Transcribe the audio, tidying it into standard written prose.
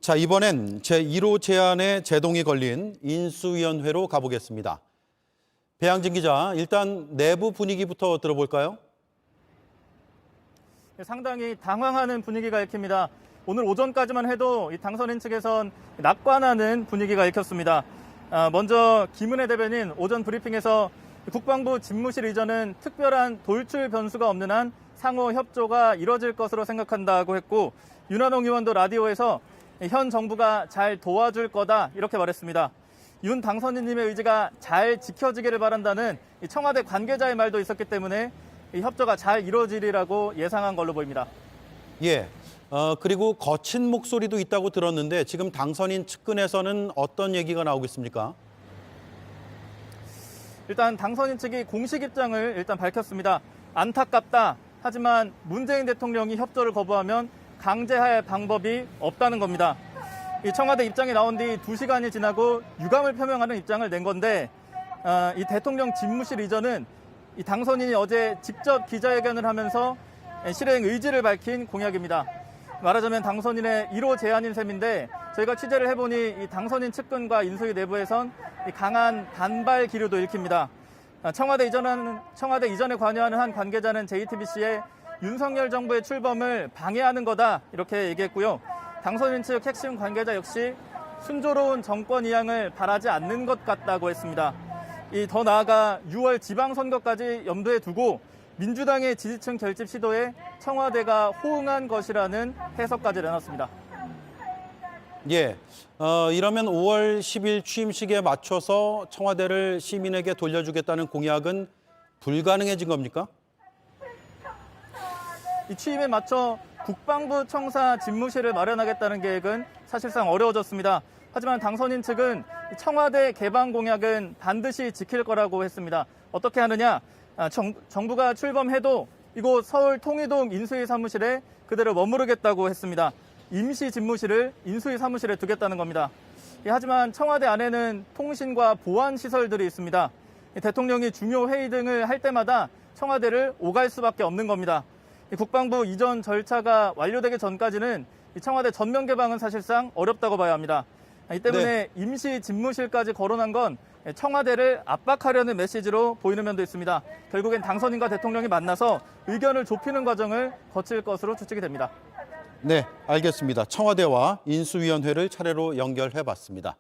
자, 이번엔 제1호 제안에 제동이 걸린 인수위원회로 가보겠습니다. 배양진 기자, 일단 내부 분위기부터 들어볼까요? 상당히 당황하는 분위기가 읽힙니다. 오늘 오전까지만 해도 이 당선인 측에선 낙관하는 분위기가 읽혔습니다. 먼저 김은혜 대변인 오전 브리핑에서 국방부 집무실 이전은 특별한 돌출 변수가 없는 한 상호 협조가 이뤄질 것으로 생각한다고 했고, 윤한홍 의원도 라디오에서 현 정부가 잘 도와줄 거다 이렇게 말했습니다. 윤 당선인님의 의지가 잘 지켜지기를 바란다는 청와대 관계자의 말도 있었기 때문에 이 협조가 잘 이루어지리라고 예상한 걸로 보입니다. 예. 그리고 거친 목소리도 있다고 들었는데 지금 당선인 측근에서는 어떤 얘기가 나오고 있습니까? 일단 당선인 측이 공식 입장을 일단 밝혔습니다. 안타깝다. 하지만 문재인 대통령이 협조를 거부하면 강제할 방법이 없다는 겁니다. 이 청와대 입장이 나온 뒤 2시간이 지나고 유감을 표명하는 입장을 낸 건데, 이 대통령 집무실 이전은 이 당선인이 어제 직접 기자회견을 하면서 실행 의지를 밝힌 공약입니다. 말하자면 당선인의 1호 제안인 셈인데, 저희가 취재를 해보니 이 당선인 측근과 인수위 내부에선 강한 반발 기류도 읽힙니다. 청와대 이전에 관여하는 한 관계자는 JTBC에 윤석열 정부의 출범을 방해하는 거다 이렇게 얘기했고요. 당선인 측 핵심 관계자 역시 순조로운 정권 이양을 바라지 않는 것 같다고 했습니다. 더 나아가 6월 지방선거까지 염두에 두고 민주당의 지지층 결집 시도에 청와대가 호응한 것이라는 해석까지 내놨습니다. 예. 이러면 5월 10일 취임식에 맞춰서 청와대를 시민에게 돌려주겠다는 공약은 불가능해진 겁니까? 이 취임에 맞춰 국방부 청사 집무실을 마련하겠다는 계획은 사실상 어려워졌습니다. 하지만 당선인 측은 청와대 개방 공약은 반드시 지킬 거라고 했습니다. 어떻게 하느냐? 정부가 출범해도 이곳 서울 통이동 인수위 사무실에 그대로 머무르겠다고 했습니다. 임시 집무실을 인수위 사무실에 두겠다는 겁니다. 하지만 청와대 안에는 통신과 보안 시설들이 있습니다. 대통령이 중요 회의 등을 할 때마다 청와대를 오갈 수밖에 없는 겁니다. 국방부 이전 절차가 완료되기 전까지는 청와대 전면 개방은 사실상 어렵다고 봐야 합니다. 이 때문에 임시 집무실까지 거론한 건 청와대를 압박하려는 메시지로 보이는 면도 있습니다. 결국엔 당선인과 대통령이 만나서 의견을 좁히는 과정을 거칠 것으로 추측이 됩니다. 네, 알겠습니다. 청와대와 인수위원회를 차례로 연결해봤습니다.